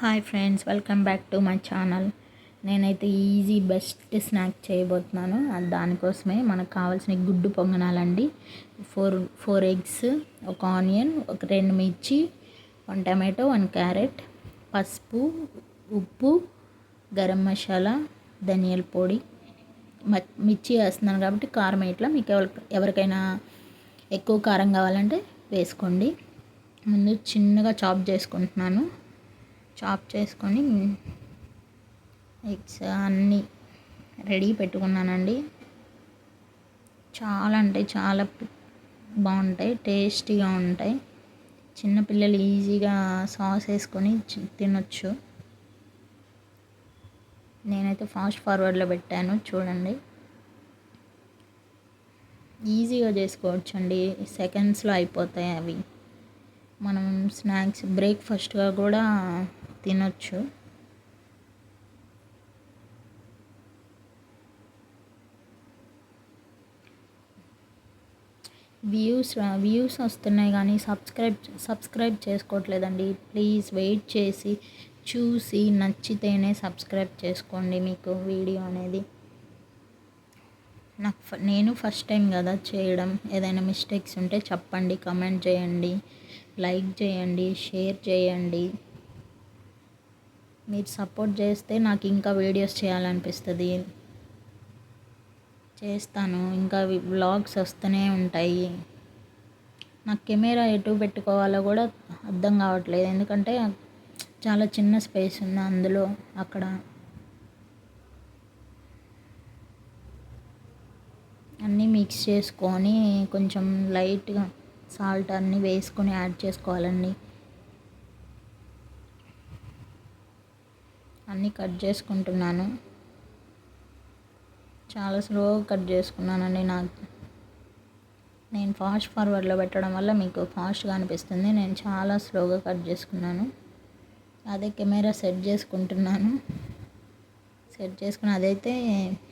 Hi friends, welcome back to my channel. నేనైతే easy best snack చేయబోతున్నాను. దానికోసమే మనకు కావాల్సిన గుడ్డు పొంగనాలండి. ఫోర్ ఎగ్స్, ఒక ఆనియన్, ఒక 2 మిర్చి, 1 టమాటో, 1 క్యారెట్, పసుపు, ఉప్పు, గరం మసాలా, ధనియాల పొడి. మిర్చి వేస్తున్నాను కాబట్టి కారం ఇట్లా మీకు ఎవరికైనా ఎక్కువ కారం కావాలంటే వేసుకోండి. ముందు చిన్నగా చాప్ చేసుకుంటున్నాను. చాప్ చేసుకొని ఎగ్స్ అన్నీ రెడీ పెట్టుకున్నానండి. చాలా అంటే చాలా బాగుంటాయి, టేస్టీగా ఉంటాయి. చిన్నపిల్లలు ఈజీగా సాస్ వేసుకొని తినొచ్చు. నేనైతే ఫాస్ట్ ఫార్వర్డ్లో పెట్టాను, చూడండి. ఈజీగా చేసుకోవచ్చు అండి, సెకండ్స్లో అయిపోతాయి అవి. మనం స్నాక్స్ బ్రేక్ఫాస్ట్గా కూడా తినొచ్చు. వ్యూస్ వస్తున్నాయి కానీ సబ్స్క్రైబ్ చేసుకోవట్లేదండి. ప్లీజ్ వెయిట్ చేసి చూసి నచ్చితేనే సబ్స్క్రైబ్ చేసుకోండి. మీకు వీడియో అనేది నేను ఫస్ట్ టైం కదా చేయడం. ఏదైనా మిస్టేక్స్ ఉంటే చెప్పండి, కమెంట్ చేయండి, లైక్ చేయండి, షేర్ చేయండి. మీరు సపోర్ట్ చేస్తే నాకు ఇంకా వీడియోస్ చేయాలనిపిస్తుంది, చేస్తాను. ఇంకా వ్లాగ్స్ వస్తూనే ఉంటాయి. నాకు కెమెరా ఎటు పెట్టుకోవాలో కూడా అర్థం కావట్లేదు, ఎందుకంటే చాలా చిన్న స్పేస్ ఉంది అందులో. అక్కడ అన్నీ మిక్స్ చేసుకొని కొంచెం లైట్గా సాల్ట్ అన్నీ వేసుకొని యాడ్ చేసుకోవాలండి. అన్నీ కట్ చేసుకుంటున్నాను. చాలా స్లోగా కట్ చేసుకున్నానండి. నేను ఫాస్ట్ ఫార్వర్డ్లో పెట్టడం వల్ల మీకు ఫాస్ట్గా అనిపిస్తుంది. నేను చాలా స్లోగా కట్ చేసుకున్నాను. అదే కెమెరా సెట్ చేసుకుంటున్నాను. సెట్ చేసుకుని అదైతే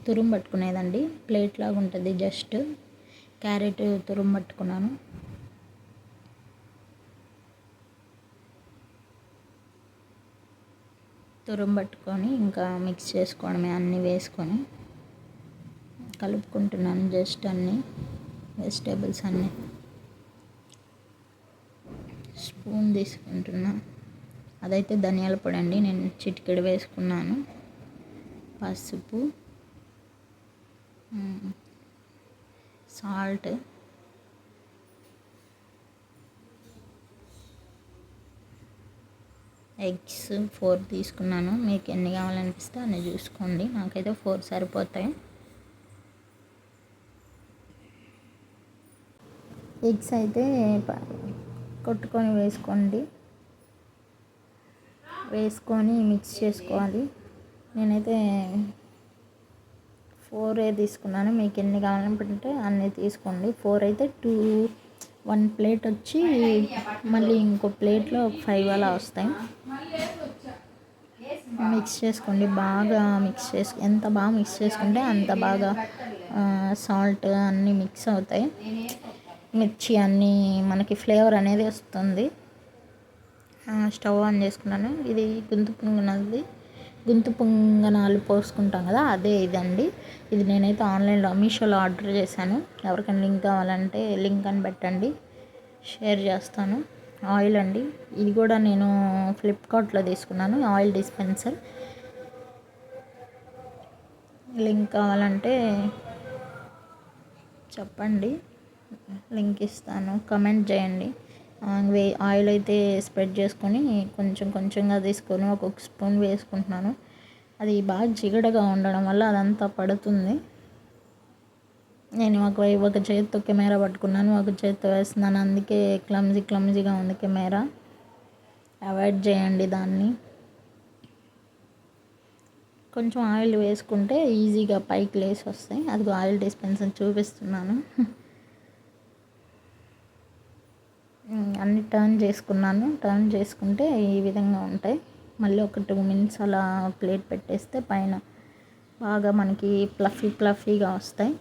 తురుము పట్టుకునేదండి, ప్లేట్ లాగా ఉంటుంది. జస్ట్ క్యారెట్ తురుము పట్టుకున్నాను. తురుము పట్టుకొని ఇంకా మిక్స్ చేసుకోవడమే. అన్నీ వేసుకొని కలుపుకుంటున్నాను. జస్ట్ అన్నీ వెజిటేబుల్స్ అన్నీ స్పూన్ తీసుకుంటున్నా. అదైతే ధనియాల పొడి అండి, నేను చిటికెడు వేసుకున్నాను. పసుపు, సాల్ట్, ఎగ్స్ 4 తీసుకున్నాను. మీకు ఎన్ని కావాలనిపిస్తే అన్నీ చూసుకోండి. నాకైతే 4 సరిపోతాయి. ఎగ్స్ అయితే కొట్టుకొని వేసుకోండి, వేసుకొని మిక్స్ చేసుకోవాలి. నేనైతే 4 తీసుకున్నాను. మీకు ఎన్ని కావాలనుకుంటే అన్నీ తీసుకోండి. 4 అయితే 1 ప్లేట్ వచ్చి మళ్ళీ ఇంకో ప్లేట్లో 5 అలా వస్తాయి. మిక్స్ చేసుకోండి, బాగా ఎంత బాగా మిక్స్ చేసుకుంటే అంత బాగా సాల్ట్ అన్నీ మిక్స్ అవుతాయి. మిర్చి అన్నీ మనకి ఫ్లేవర్ అనేది వస్తుంది. స్టవ్ ఆన్ చేసుకున్నాను. ఇది గుంతు పొంగనాలు పోసుకుంటాం కదా, అదే ఇదండి. ఇది నేనైతే ఆన్లైన్లో మీషోలో ఆర్డర్ చేశాను. ఎవరికైనా లింక్ కావాలంటే లింక్ అని పెట్టండి, షేర్ చేస్తాను. ఆయిల్ అండి, ఇది కూడా నేను ఫ్లిప్కార్ట్లో తీసుకున్నాను. Oil dispenser. లింక్ కావాలంటే చెప్పండి, లింక్ ఇస్తాను. కమెంట్ చేయండి. ఆయిల్ అయితే స్ప్రెడ్ చేసుకొని కొంచెంగా తీసుకొని ఒక్కొక్క స్పూన్ వేసుకుంటున్నాను. అది బాగా జిగటగా ఉండడం వల్ల అదంతా పడుతుంది. నేను ఒక చేతితో కెమెరా పట్టుకున్నాను, ఒక చేతితో వేస్తున్నాను. అందుకే క్లమ్జీగా ఉంది కెమెరా. అవాయిడ్ చేయండి దాన్ని. కొంచెం ఆయిల్ వేసుకుంటే ఈజీగా పైకి లేసి వస్తాయి. అది ఆయిల్ డిస్పెన్సర్ చూపిస్తున్నాను. అన్నీ టర్న్ చేసుకున్నాను. టర్న్ చేసుకుంటే ఈ విధంగా ఉంటాయి. మళ్ళీ ఒక 2 మినిట్స్ అలా ప్లేట్ పెట్టేస్తే పైన బాగా మనకి ఫ్లఫీగా వస్తాయి.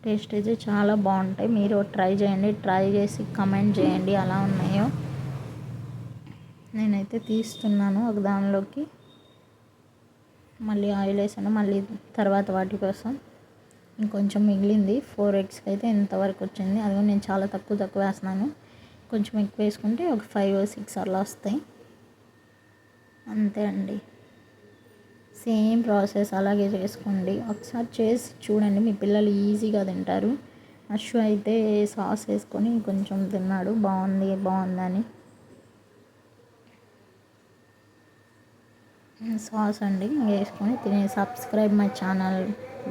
టేస్ట్ అయితే చాలా బాగుంటాయి. మీరు ట్రై చేయండి, ట్రై చేసి కమెంట్ చేయండి ఎలా ఉన్నాయో. నేనైతే తీస్తున్నాను ఒక దానిలోకి, మళ్ళీ ఆయిల్ వేసాను, మళ్ళీ తర్వాత వాటి కోసం ఇంకొంచెం మిగిలింది. 4 ఎగ్స్కి అయితే ఇంతవరకు వచ్చింది. అది కూడా నేను చాలా తక్కువ వేస్తున్నాను, కొంచెం ఎక్కువ వేసుకుంటే ఒక 5 or 6 అలా వస్తాయి. అంతే అండి, సేమ్ ప్రాసెస్ అలాగే చేసుకోండి. ఒకసారి చేసి చూడండి, మీ పిల్లలు ఈజీగా తింటారు. అశ్వ అయితే సాస్ వేసుకొని కొంచెం తిన్నాడు, బాగుందని. సాస్ అండి వేసుకొని తినే. Subscribe my channel.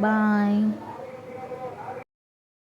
బాయ్.